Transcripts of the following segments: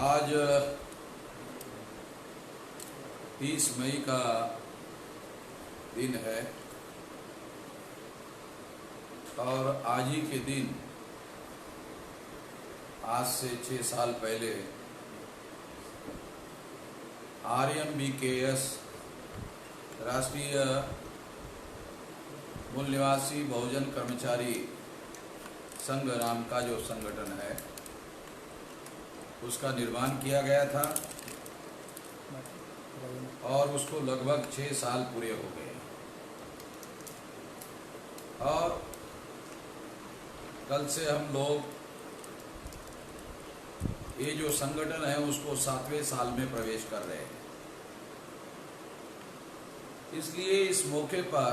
आज 30 मई का दिन है और आज ही के दिन आज से 6 साल पहले RMBKS राष्ट्रीय मूल निवासी बहुजन कर्मचारी संघ नाम का जो संगठन है उसका निर्माण किया गया था और उसको लगभग 6 साल पूरे हो गए और कल से हम लोग ये जो संगठन है उसको 7वें साल में प्रवेश कर रहे हैं। इसलिए इस मौके पर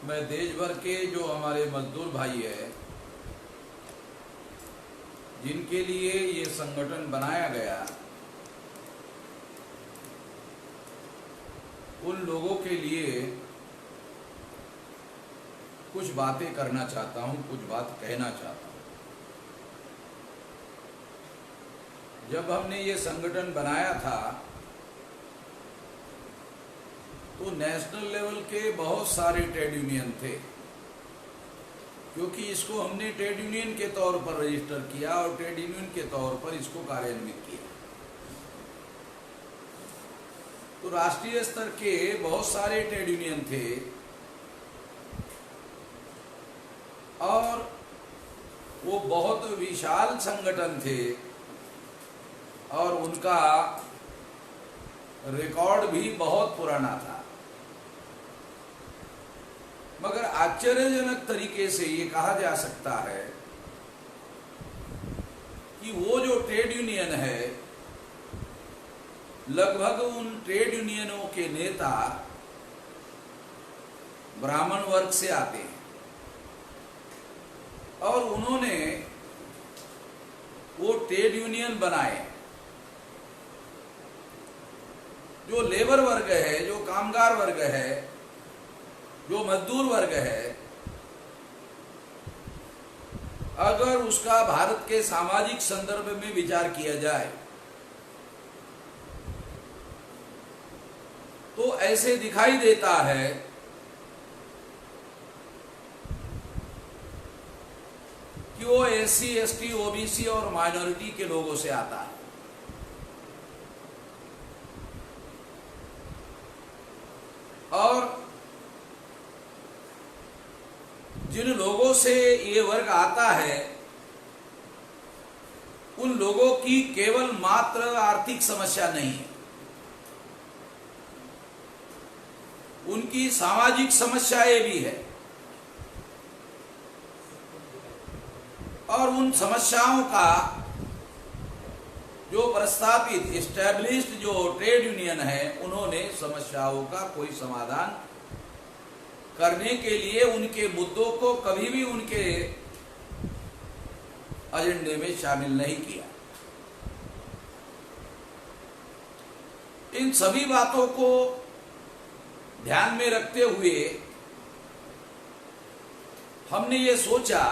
मैं देश भर के जो हमारे मजदूर भाई है जिनके लिए ये संगठन बनाया गया उन लोगों के लिए कुछ बातें करना चाहता हूँ, कुछ बात कहना चाहता हूँ। जब हमने ये संगठन बनाया था तो नेशनल लेवल के बहुत सारे ट्रेड यूनियन थे, क्योंकि इसको हमने ट्रेड यूनियन के तौर पर रजिस्टर किया और ट्रेड यूनियन के तौर पर इसको कार्यान्वित किया। तो राष्ट्रीय स्तर के बहुत सारे ट्रेड यूनियन थे और वो बहुत विशाल संगठन थे और उनका रिकॉर्ड भी बहुत पुराना था। मगर आश्चर्यजनक तरीके से ये कहा जा सकता है कि वो जो ट्रेड यूनियन है लगभग उन ट्रेड यूनियनों के नेता ब्राह्मण वर्ग से आते हैं और उन्होंने वो ट्रेड यूनियन बनाए। जो लेबर वर्ग है, जो कामगार वर्ग है, जो मजदूर वर्ग है, अगर उसका भारत के सामाजिक संदर्भ में विचार किया जाए तो ऐसे दिखाई देता है कि वो SC, ST, OBC और माइनॉरिटी के लोगों से आता है। और जिन लोगों से ये वर्ग आता है उन लोगों की केवल मात्र आर्थिक समस्या नहीं है, उनकी सामाजिक समस्याएं भी है और उन समस्याओं का जो प्रस्तावित एस्टैब्लिश्ड जो ट्रेड यूनियन है उन्होंने समस्याओं का कोई समाधान करने के लिए उनके मुद्दों को कभी भी उनके एजेंडे में शामिल नहीं किया। इन सभी बातों को ध्यान में रखते हुए हमने ये सोचा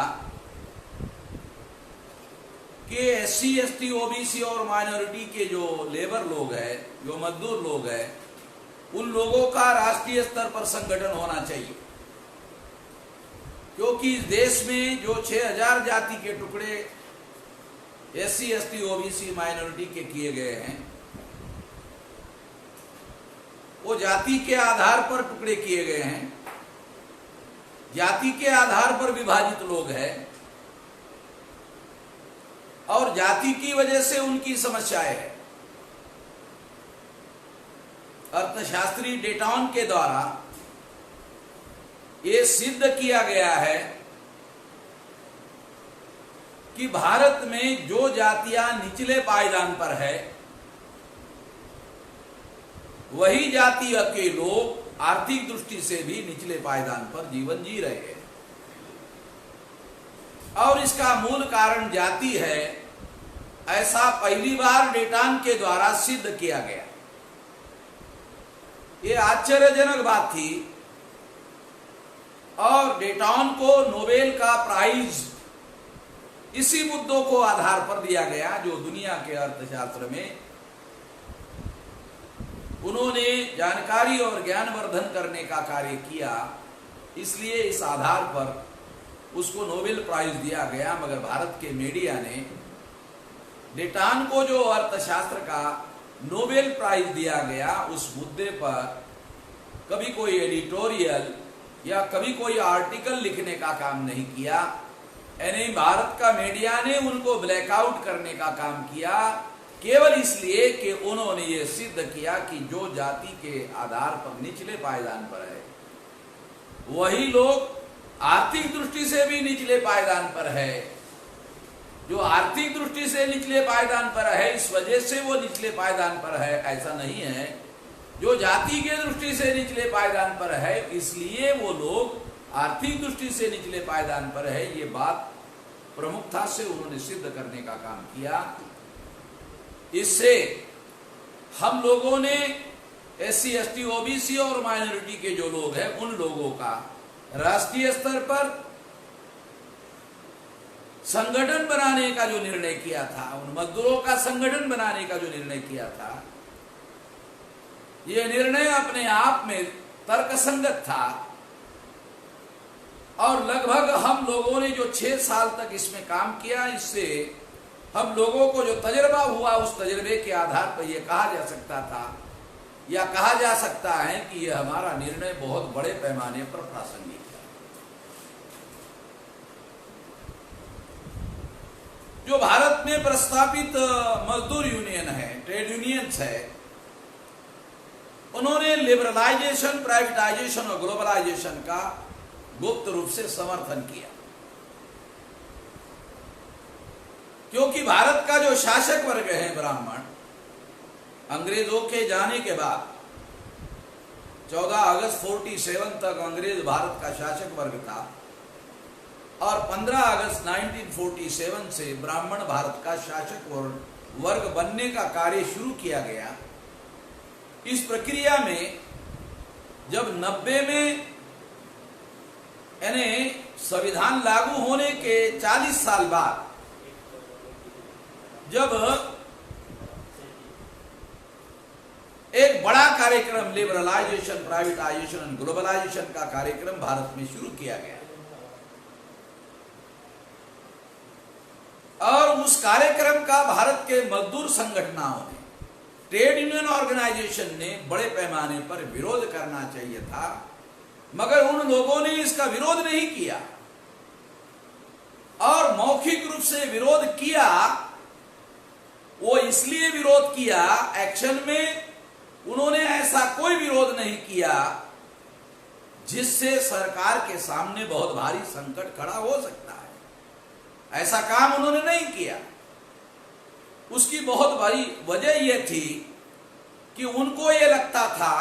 कि SC, ST, OBC और माइनॉरिटी के जो लेबर लोग हैं, जो मजदूर लोग हैं, उन लोगों का राष्ट्रीय स्तर पर संगठन होना चाहिए, क्योंकि इस देश में जो 6000 जाति के टुकड़े SC, ST, OBC माइनॉरिटी के किए गए हैं वो जाति के आधार पर टुकड़े किए गए हैं, जाति के आधार पर विभाजित लोग हैं और जाति की वजह से उनकी समस्याएं है। अर्थशास्त्री डेटाउन के द्वारा ये सिद्ध किया गया है कि भारत में जो जातियां निचले पायदान पर है वही जातीय के लोग आर्थिक दृष्टि से भी निचले पायदान पर जीवन जी रहे हैं और इसका मूल कारण जाति है, ऐसा पहली बार डेटान के द्वारा सिद्ध किया गया। ये आश्चर्यजनक बात थी। और डेटॉन को नोबेल का प्राइज इसी मुद्दों को आधार पर दिया गया जो दुनिया के अर्थशास्त्र में उन्होंने जानकारी और ज्ञानवर्धन करने का कार्य किया, इसलिए इस आधार पर उसको नोबेल प्राइज दिया गया। मगर भारत के मीडिया ने डेटॉन को जो अर्थशास्त्र का नोबेल प्राइज दिया गया उस मुद्दे पर कभी कोई एडिटोरियल या कभी कोई आर्टिकल लिखने का काम नहीं किया। यानी भारत का मीडिया ने उनको ब्लैकआउट करने का काम किया, केवल इसलिए कि उन्होंने ये सिद्ध किया कि जो जाति के आधार पर निचले पायदान पर है वही लोग आर्थिक दृष्टि से भी निचले पायदान पर है। जो आर्थिक दृष्टि से निचले पायदान पर है इस वजह से वो निचले पायदान पर है, ऐसा नहीं है। जो जाति के दृष्टि से निचले पायदान पर है इसलिए वो लोग आर्थिक दृष्टि से निचले पायदान पर है, ये बात प्रमुखता से उन्होंने सिद्ध करने का काम किया। इससे हम लोगों ने SC, ST, OBC और माइनॉरिटी के जो लोग हैं उन लोगों का राष्ट्रीय स्तर पर संगठन बनाने का जो निर्णय किया था, उन मजदूरों का संगठन बनाने का जो निर्णय किया था, यह निर्णय अपने आप में तर्कसंगत था। और लगभग हम लोगों ने जो 6 साल तक इसमें काम किया, इससे हम लोगों को जो तजर्बा हुआ उस तजर्बे के आधार पर यह कहा जा सकता था या कहा जा सकता है कि यह हमारा निर्णय बहुत बड़े पैमाने पर प्रासंगिक है। जो भारत में प्रस्तावित मजदूर यूनियन है, ट्रेड यूनियंस है, उन्होंने लिबरलाइजेशन, प्राइवेटाइजेशन और ग्लोबलाइजेशन का गुप्त रूप से समर्थन किया, क्योंकि भारत का जो शासक वर्ग है ब्राह्मण, अंग्रेजों के जाने के बाद 14 अगस्त 47 तक अंग्रेज भारत का शासक वर्ग था और 15 अगस्त 1947 से ब्राह्मण भारत का शासक वर्ग बनने का कार्य शुरू किया गया। इस प्रक्रिया में जब 90 में यानी संविधान लागू होने के 40 साल बाद जब एक बड़ा कार्यक्रम लिबरलाइजेशन, प्राइवेटाइजेशन एंड ग्लोबलाइजेशन का कार्यक्रम भारत में शुरू किया गया और उस कार्यक्रम का भारत के मजदूर संगठनों ने, ट्रेड यूनियन ऑर्गेनाइजेशन ने बड़े पैमाने पर विरोध करना चाहिए था, मगर उन लोगों ने इसका विरोध नहीं किया और मौखिक रूप से विरोध किया। वो इसलिए विरोध किया, एक्शन में उन्होंने ऐसा कोई विरोध नहीं किया जिससे सरकार के सामने बहुत भारी संकट खड़ा हो सकता है। ऐसा काम उन्होंने नहीं किया। उसकी बहुत बड़ी वजह यह थी कि उनको यह लगता था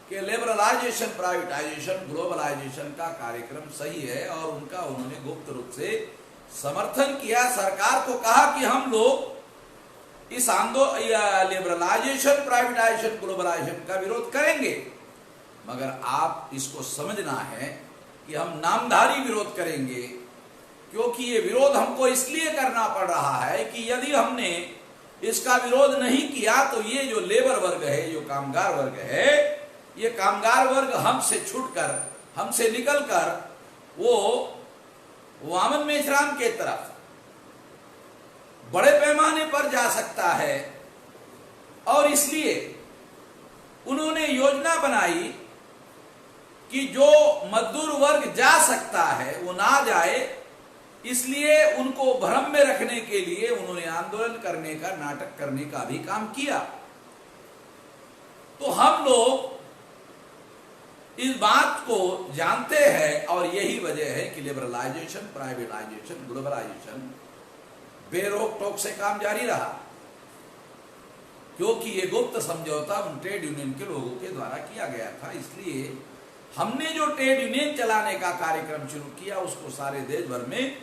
कि लिबरलाइजेशन, प्राइवेटाइजेशन, ग्लोबलाइजेशन का कार्यक्रम सही है और उनका उन्होंने गुप्त रूप से समर्थन किया। सरकार को कहा कि हम लोग इस लिबरलाइजेशन, प्राइवेटाइजेशन, ग्लोबलाइजेशन का विरोध करेंगे, मगर आप इसको समझना है कि हम नामधारी विरोध करेंगे, क्योंकि ये विरोध हमको इसलिए करना पड़ रहा है कि यदि हमने इसका विरोध नहीं किया तो ये जो लेबर वर्ग है, जो कामगार वर्ग है, ये कामगार वर्ग हमसे छूटकर, हमसे निकलकर वो वामन मेश्राम के तरफ बड़े पैमाने पर जा सकता है। और इसलिए उन्होंने योजना बनाई कि जो मजदूर वर्ग जा सकता है वो ना जाए, इसलिए उनको भ्रम में रखने के लिए उन्होंने आंदोलन करने का, नाटक करने का भी काम किया। तो हम लोग इस बात को जानते हैं और यही वजह है कि लिबरलाइजेशन, प्राइवेटाइजेशन, ग्लोबलाइजेशन बेरोक टोक से काम जारी रहा, क्योंकि ये गुप्त समझौता उन ट्रेड यूनियन के लोगों के द्वारा किया गया था। इसलिए हमने जो ट्रेड यूनियन चलाने का कार्यक्रम शुरू किया उसको सारे देश भर में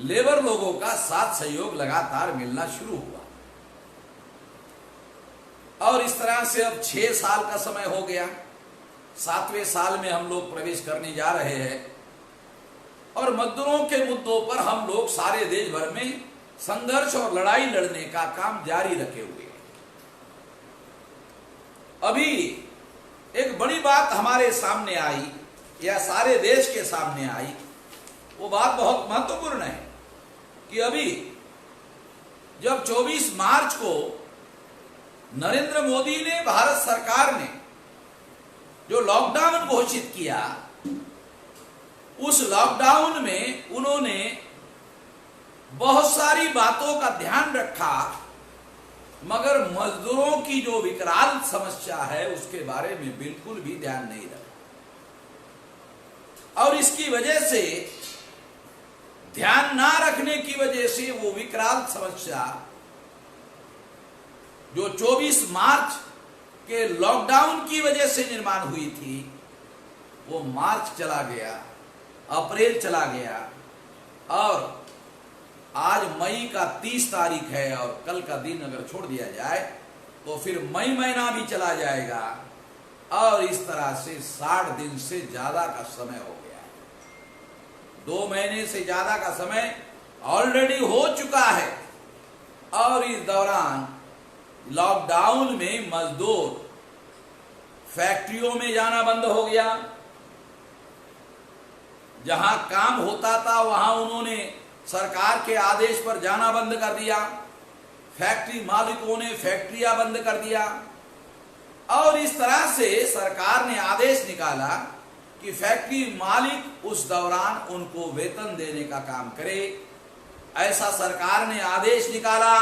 लेबर लोगों का साथ सहयोग लगातार मिलना शुरू हुआ। और इस तरह से अब 6 साल का समय हो गया, 7वें साल में हम लोग प्रवेश करने जा रहे हैं और मजदूरों के मुद्दों पर हम लोग सारे देश भर में संघर्ष और लड़ाई लड़ने का काम जारी रखे हुए हैं। अभी एक बड़ी बात हमारे सामने आई या सारे देश के सामने आई, वो बात बहुत महत्वपूर्ण है कि अभी जब 24 मार्च को नरेंद्र मोदी ने, भारत सरकार ने जो लॉकडाउन घोषित किया, उस लॉकडाउन में उन्होंने बहुत सारी बातों का ध्यान रखा, मगर मजदूरों की जो विकराल समस्या है उसके बारे में बिल्कुल भी ध्यान नहीं रखा। और इसकी वजह से, ध्यान ना रखने की वजह से वो विकराल समस्या जो 24 मार्च के लॉकडाउन की वजह से निर्माण हुई थी, वो मार्च चला गया, अप्रैल चला गया और आज मई का 30 तारीख है और कल का दिन अगर छोड़ दिया जाए तो फिर मई महीना भी चला जाएगा और इस तरह से 60 दिन से ज्यादा का समय हो गया है। 2 महीने से ज्यादा का समय ऑलरेडी हो चुका है और इस दौरान लॉकडाउन में मजदूर फैक्ट्रियों में जाना बंद हो गया, जहां काम होता था वहां उन्होंने सरकार के आदेश पर जाना बंद कर दिया, फैक्ट्री मालिकों ने फैक्ट्रियां बंद कर दिया और इस तरह से सरकार ने आदेश निकाला कि फैक्ट्री मालिक उस दौरान उनको वेतन देने का काम करे, ऐसा सरकार ने आदेश निकाला।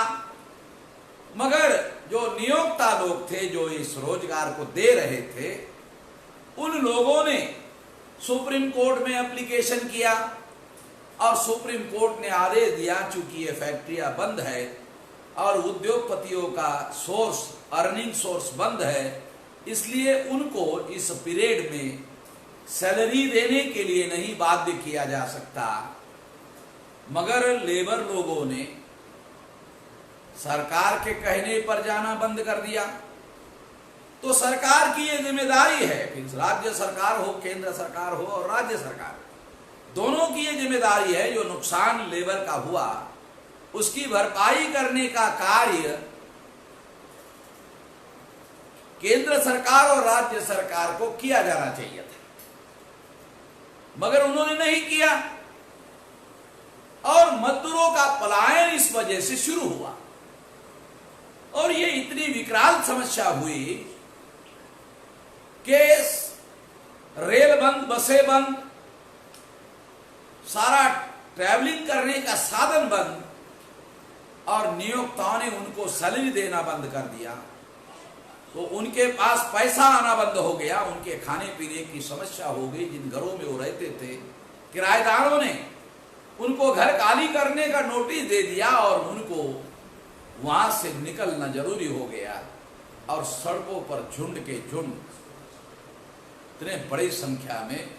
मगर जो नियोक्ता लोग थे जो इस रोजगार को दे रहे थे, उन लोगों ने सुप्रीम कोर्ट में एप्लीकेशन किया और सुप्रीम कोर्ट ने आदेश दिया, चूंकि ये फैक्ट्रियां बंद है और उद्योगपतियों का सोर्स, अर्निंग सोर्स बंद है, इसलिए उनको इस पीरियड में सैलरी देने के लिए नहीं बाध्य किया जा सकता। मगर लेबर लोगों ने सरकार के कहने पर जाना बंद कर दिया। तो सरकार की ये जिम्मेदारी है, फिर राज्य सरकार हो, केंद्र सरकार हो और राज्य सरकार, दोनों की ये जिम्मेदारी है, जो नुकसान लेबर का हुआ उसकी भरपाई करने का कार्य केंद्र सरकार और राज्य सरकार को किया जाना चाहिए था, मगर उन्होंने नहीं किया और मजदूरों का पलायन इस वजह से शुरू हुआ और ये इतनी विकराल समस्या हुई कि रेल बंद, बसें बंद, सारा ट्रैवलिंग करने का साधन बंद और नियोक्ताओं ने उनको सैलरी देना बंद कर दिया। तो उनके पास पैसा आना बंद हो गया, उनके खाने पीने की समस्या हो गई। जिन घरों में वो रहते थे, किराएदारों ने उनको घर खाली करने का नोटिस दे दिया और उनको वहां से निकलना जरूरी हो गया और सड़कों पर झुंड के झुंड, इतने बड़ी संख्या में,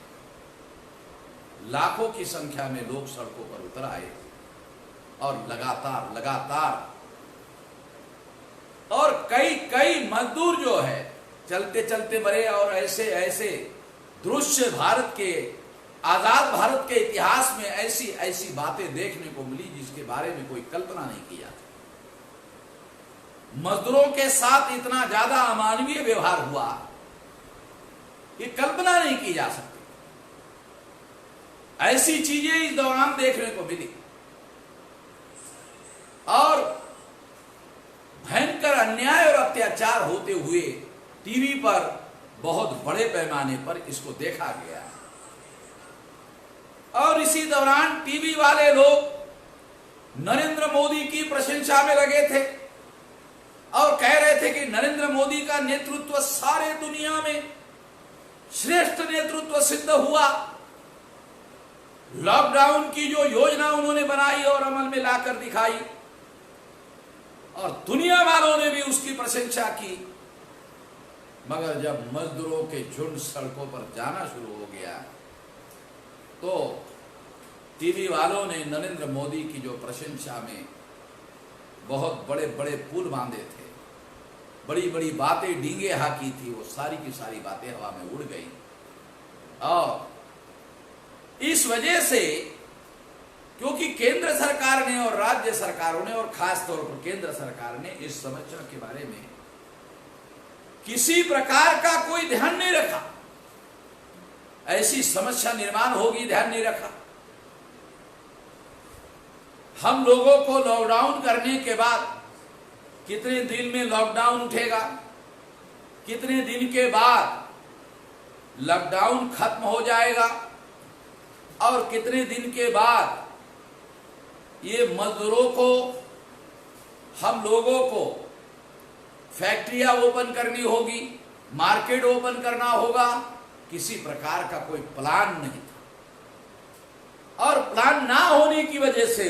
लाखों की संख्या में लोग सड़कों पर उतर आए और लगातार और कई मजदूर जो है चलते चलते मरे और ऐसे दृश्य भारत के, आजाद भारत के इतिहास में ऐसी बातें देखने को मिली जिसके बारे में कोई कल्पना नहीं की जाती। मजदूरों के साथ इतना ज्यादा अमानवीय व्यवहार हुआ, ये कल्पना नहीं की जा सकती। ऐसी चीजें इस दौरान देखने को मिली और भयंकर अन्याय और अत्याचार होते हुए टीवी पर बहुत बड़े पैमाने पर इसको देखा गया और इसी दौरान टीवी वाले लोग नरेंद्र मोदी की प्रशंसा में लगे थे और कह रहे थे कि नरेंद्र मोदी का नेतृत्व सारे दुनिया में श्रेष्ठ नेतृत्व सिद्ध हुआ। लॉकडाउन की जो योजना उन्होंने बनाई और अमल में लाकर दिखाई और दुनिया वालों ने भी उसकी प्रशंसा की। मगर जब मजदूरों के झुंड सड़कों पर जाना शुरू हो गया तो टीवी वालों ने नरेंद्र मोदी की जो प्रशंसा में बहुत बड़े बड़े पुल बांधे थे बड़ी बड़ी बातें डींगे हाकी थी, वो सारी की सारी बातें हवा में उड़ गई। और इस वजह से, क्योंकि केंद्र सरकार ने और राज्य सरकारों ने और खास तौर पर केंद्र सरकार ने इस समस्या के बारे में किसी प्रकार का कोई ध्यान नहीं रखा, ऐसी समस्या निर्माण होगी ध्यान नहीं रखा। हम लोगों को लॉकडाउन करने के बाद कितने दिन में लॉकडाउन उठेगा, कितने दिन के बाद लॉकडाउन खत्म हो जाएगा, और कितने दिन के बाद ये मजदूरों को, हम लोगों को फैक्ट्रियां ओपन करनी होगी, मार्केट ओपन करना होगा। किसी प्रकार का कोई प्लान नहीं था, और प्लान ना होने की वजह से,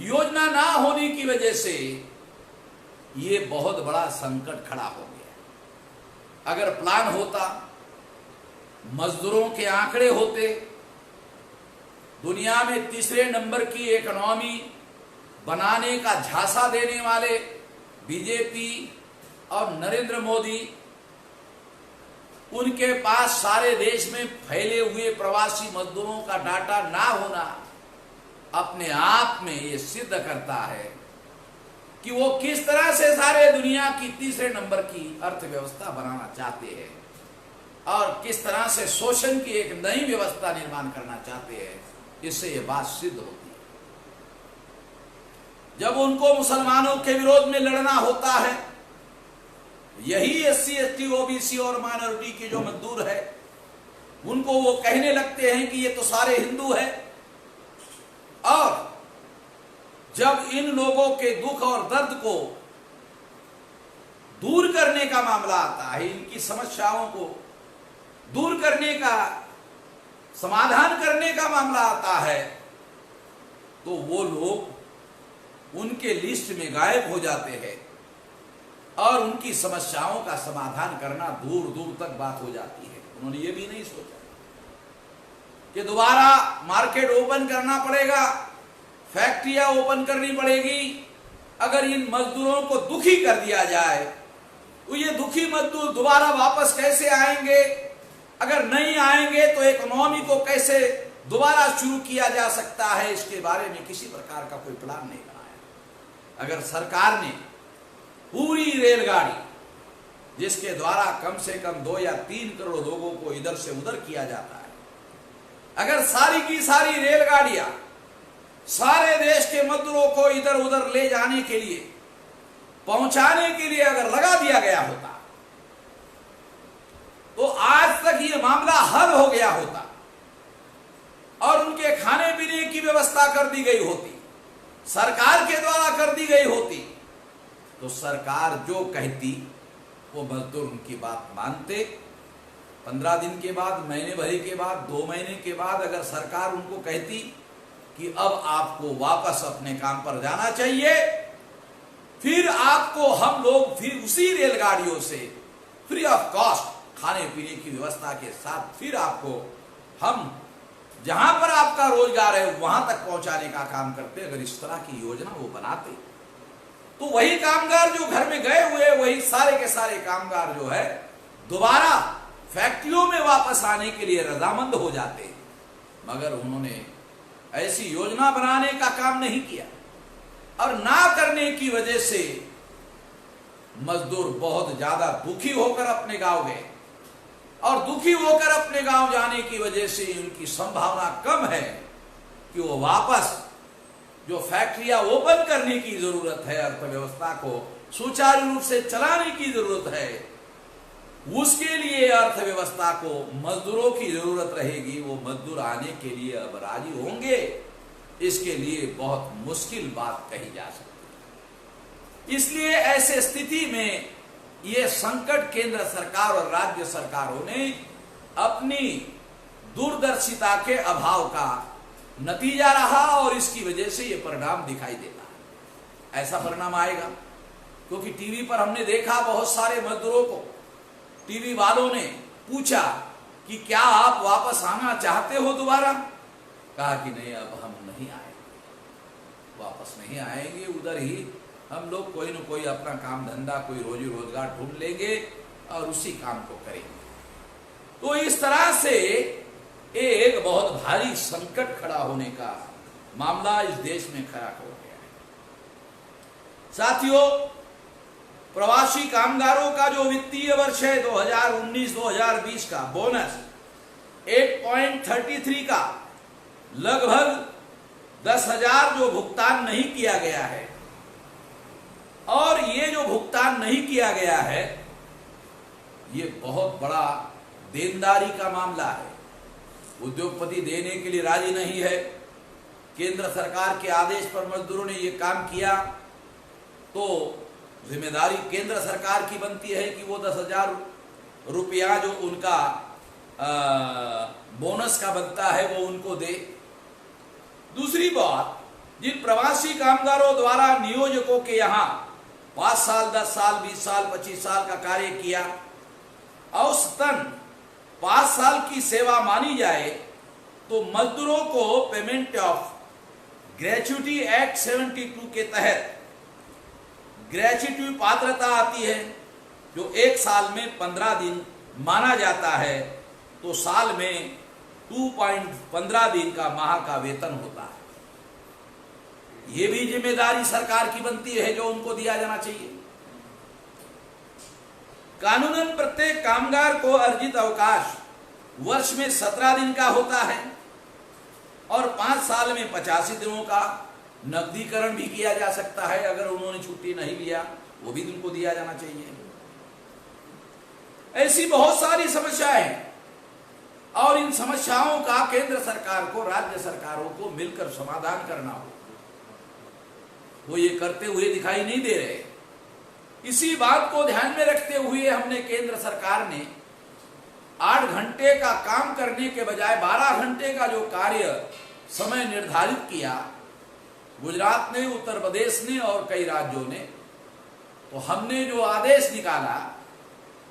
योजना ना होने की वजह से ये बहुत बड़ा संकट खड़ा हो गया। अगर प्लान होता, मजदूरों के आंकड़े होते, दुनिया में तीसरे नंबर की इकोनॉमी बनाने का झांसा देने वाले बीजेपी और नरेंद्र मोदी, उनके पास सारे देश में फैले हुए प्रवासी मजदूरों का डाटा ना होना अपने आप में ये सिद्ध करता है कि वो किस तरह से सारे दुनिया की तीसरे नंबर की अर्थव्यवस्था बनाना चाहते हैं और किस तरह से शोषण की एक नई व्यवस्था निर्माण करना चाहते हैं। इससे ये बात सिद्ध होती है। जब उनको मुसलमानों के विरोध में लड़ना होता है, यही SC ST OBC और माइनॉरिटी के जो मजदूर है, उनको वो कहने लगते हैं कि ये तो सारे हिंदू है। और जब इन लोगों के दुख और दर्द को दूर करने का मामला आता है, इनकी समस्याओं को दूर करने का, समाधान करने का मामला आता है, तो वो लोग उनके लिस्ट में गायब हो जाते हैं और उनकी समस्याओं का समाधान करना दूर दूर तक बात हो जाती है। उन्होंने ये भी नहीं सोचा कि दोबारा मार्केट ओपन करना पड़ेगा, फैक्ट्रियां ओपन करनी पड़ेगी। अगर इन मजदूरों को दुखी कर दिया जाए तो ये दुखी मजदूर दोबारा वापस कैसे आएंगे? अगर नहीं आएंगे तो इकोनॉमी को कैसे दोबारा शुरू किया जा सकता है? इसके बारे में किसी प्रकार का कोई प्लान नहीं बनाया। अगर सरकार ने पूरी रेलगाड़ी, जिसके द्वारा कम से कम 2 या 3 करोड़ लोगों को इधर से उधर किया जाता है, अगर सारी की सारी रेलगाड़ियां सारे देश के मजदूरों को इधर उधर ले जाने के लिए, पहुंचाने के लिए अगर लगा दिया गया होता, तो आज तक ये मामला हल हो गया होता और उनके खाने पीने की व्यवस्था कर दी गई होती, सरकार के द्वारा कर दी गई होती। तो सरकार जो कहती वो मजदूर उनकी बात मानते। 15 दिन के बाद, महीने भर के बाद, 2 महीने के बाद अगर सरकार उनको कहती कि अब आपको वापस अपने काम पर जाना चाहिए, फिर आपको हम लोग फिर उसी रेलगाड़ियों से फ्री ऑफ कॉस्ट खाने पीने की व्यवस्था के साथ फिर आपको हम जहां पर आपका रोजगार है वहां तक पहुंचाने का काम करते। अगर इस तरह की योजना वो बनाते तो वही कामगार जो घर में गए हुए, वही सारे के सारे कामगार जो है दोबारा फैक्ट्रियों में वापस आने के लिए रजामंद हो जाते। मगर उन्होंने ऐसी योजना बनाने का काम नहीं किया और ना करने की वजह से मजदूर बहुत ज्यादा दुखी होकर अपने गांव गए और दुखी होकर अपने गांव जाने की वजह से उनकी संभावना कम है कि वो वापस जो फैक्ट्रियां ओपन करने की जरूरत है, अर्थव्यवस्था को सुचारू रूप से चलाने की जरूरत है, उसके लिए अर्थव्यवस्था को मजदूरों की जरूरत रहेगी। वो मजदूर आने के लिए अब राजी होंगे, इसके लिए बहुत मुश्किल बात कही जा सकती है। इसलिए ऐसे स्थिति में ये संकट केंद्र सरकार और राज्य सरकारों ने अपनी दूरदर्शिता के अभाव का नतीजा रहा और इसकी वजह से ये परिणाम दिखाई देता है। ऐसा परिणाम आएगा क्योंकि टीवी पर हमने देखा बहुत सारे मजदूरों को, टीवी वालों ने पूछा कि क्या आप वापस आना चाहते हो दोबारा? कहा कि नहीं, अब हम नहीं आएंगे, वापस नहीं आएंगे, उधर ही हम लोग कोई न कोई अपना काम धंधा, कोई रोजी रोजगार ढूंढ लेंगे और उसी काम को करेंगे। तो इस तरह से एक बहुत भारी संकट खड़ा होने का मामला इस देश में खड़ा हो गया है। साथियों, प्रवासी कामगारों का जो वित्तीय वर्ष है 2019-2020 का बोनस 8.33 का लगभग 10,000 जो भुगतान नहीं किया गया है, और ये जो भुगतान नहीं किया गया है ये बहुत बड़ा देनदारी का मामला है। उद्योगपति देने के लिए राजी नहीं है। केंद्र सरकार के आदेश पर मजदूरों ने ये काम किया तो जिम्मेदारी केंद्र सरकार की बनती है कि वो 10,000 रुपया जो उनका बोनस का बनता है वो उनको दे। दूसरी बात, जिन प्रवासी कामगारों द्वारा नियोजकों के यहाँ 5 साल, 10 साल, 20 साल, 25 साल का कार्य किया, औसतन 5 साल की सेवा मानी जाए तो मजदूरों को पेमेंट ऑफ ग्रेच्युटी एक्ट 72 के तहत ग्रेच्युटी पात्रता आती है, जो 1 साल में 15 दिन माना जाता है, तो साल में 2.15 दिन का माह का वेतन होता है। ये भी जिम्मेदारी सरकार की बनती है जो उनको दिया जाना चाहिए। कानूनन प्रत्येक कामगार को अर्जित अवकाश वर्ष में 17 दिन का होता है और 5 साल में 85 दिनों का नकदीकरण भी किया जा सकता है। अगर उन्होंने छुट्टी नहीं लिया वो भी उनको दिया जाना चाहिए। ऐसी बहुत सारी समस्याएं हैं और इन समस्याओं का केंद्र सरकार को, राज्य सरकारों को मिलकर समाधान करना हो। वो ये करते हुए दिखाई नहीं दे रहे। इसी बात को ध्यान में रखते हुए हमने केंद्र सरकार ने 8 घंटे का काम करने के बजाय 12 घंटे का जो कार्य समय निर्धारित किया, गुजरात ने, उत्तर प्रदेश ने और कई राज्यों ने, तो हमने जो आदेश निकाला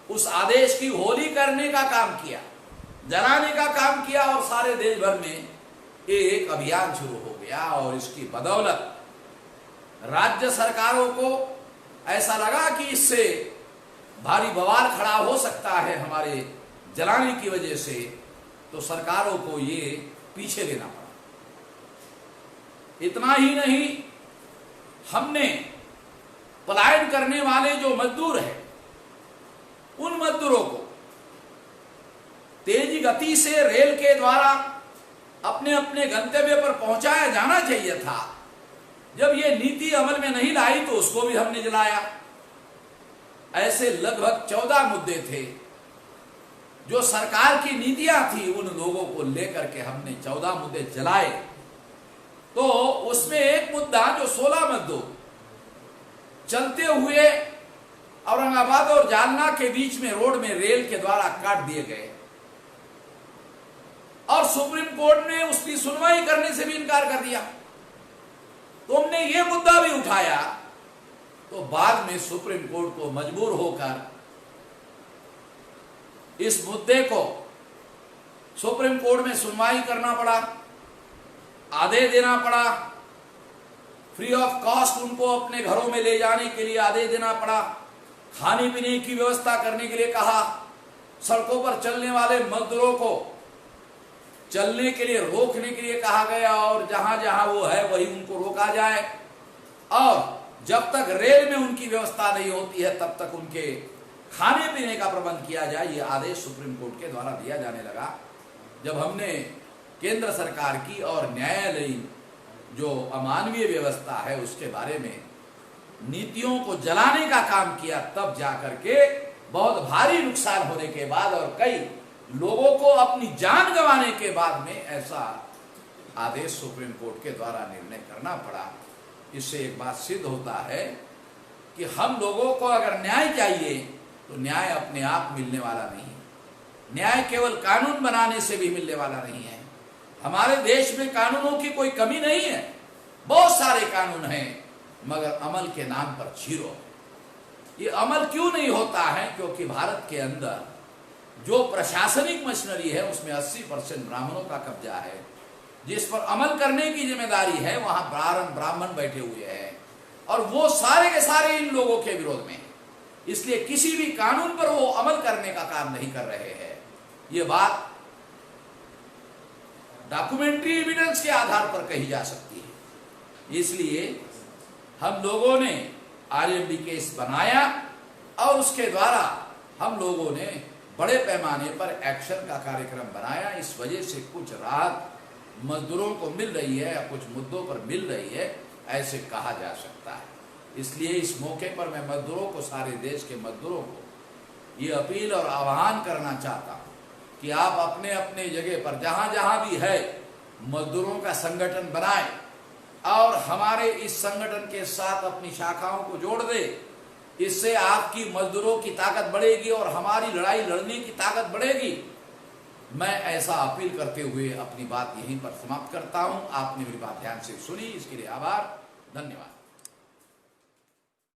उस आदेश की होली करने का काम किया, जलाने का काम किया और सारे देश भर में एक अभियान शुरू हो गया। और इसकी बदौलत राज्य सरकारों को ऐसा लगा कि इससे भारी बवाल खड़ा हो सकता है हमारे जलाने की वजह से, तो सरकारों को ये पीछे लेना पड़ा। इतना ही नहीं, हमने पलायन करने वाले जो मजदूर हैं उन मजदूरों को तेजी गति से रेल के द्वारा अपने अपने गंतव्य पर पहुंचाया जाना चाहिए था। जब ये नीति अमल में नहीं लाई तो उसको भी हमने जलाया। ऐसे लगभग 14 मुद्दे थे जो सरकार की नीतियां थी, उन लोगों को लेकर के हमने 14 मुद्दे जलाए। तो उसमें एक मुद्दा जो 16 मजदूर चलते हुए औरंगाबाद और जालना के बीच में रोड में रेल के द्वारा काट दिए गए और सुप्रीम कोर्ट ने उसकी सुनवाई करने से भी इनकार कर दिया। तो हमने ये मुद्दा भी उठाया, तो बाद में सुप्रीम कोर्ट को मजबूर होकर इस मुद्दे को सुप्रीम कोर्ट में सुनवाई करना पड़ा, आदेश देना पड़ा, फ्री ऑफ कॉस्ट उनको अपने घरों में ले जाने के लिए आदेश देना पड़ा, खाने पीने की व्यवस्था करने के लिए कहा, सड़कों पर चलने वाले मजदूरों को चलने के लिए रोकने के लिए कहा गया और जहां जहां वो है वहीं उनको रोका जाए, और जब तक रेल में उनकी व्यवस्था नहीं होती है तब तक उनके खाने पीने का प्रबंध किया जाए। ये आदेश सुप्रीम कोर्ट के द्वारा दिया जाने लगा। जब हमने केंद्र सरकार की और न्यायालयीन जो अमानवीय व्यवस्था है उसके बारे में नीतियों को जलाने का काम किया, तब जाकर के बहुत भारी नुकसान होने के बाद और कई लोगों को अपनी जान गंवाने के बाद में ऐसा आदेश सुप्रीम कोर्ट के द्वारा निर्णय करना पड़ा। इससे एक बात सिद्ध होता है कि हम लोगों को अगर न्याय चाहिए तो न्याय अपने आप मिलने वाला नहीं है। न्याय केवल कानून बनाने से भी मिलने वाला नहीं है। हमारे देश में कानूनों की कोई कमी नहीं है, बहुत सारे कानून हैं, मगर अमल के नाम पर जीरो है। ये अमल क्यों नहीं होता है? क्योंकि भारत के अंदर जो प्रशासनिक मशीनरी है उसमें 80% ब्राह्मणों का कब्जा है। जिस पर अमल करने की जिम्मेदारी है वहां ब्राह्मण बैठे हुए हैं। और वो सारे के सारे इन लोगों के विरोध में हैं। इसलिए किसी भी कानून पर वो अमल करने का काम नहीं कर रहे हैं। ये बात डॉक्यूमेंट्री एविडेंस के आधार पर कही जा सकती है। इसलिए हम लोगों ने आरएमडी केस बनाया और उसके द्वारा हम लोगों ने बड़े पैमाने पर एक्शन का कार्यक्रम बनाया। इस वजह से कुछ राहत मजदूरों को मिल रही है या कुछ मुद्दों पर मिल रही है, ऐसे कहा जा सकता है। इसलिए इस मौके पर मैं मजदूरों को, सारे देश के मजदूरों को ये अपील और आह्वान करना चाहता हूं कि आप अपने अपने जगह पर जहां जहां भी है मजदूरों का संगठन बनाए और हमारे इस संगठन के साथ अपनी शाखाओं को जोड़ दे। इससे आपकी मजदूरों की ताकत बढ़ेगी और हमारी लड़ाई लड़ने की ताकत बढ़ेगी। मैं ऐसा अपील करते हुए अपनी बात यहीं पर समाप्त करता हूं। आपने मेरी बात ध्यान से सुनी, इसके लिए आभार, धन्यवाद।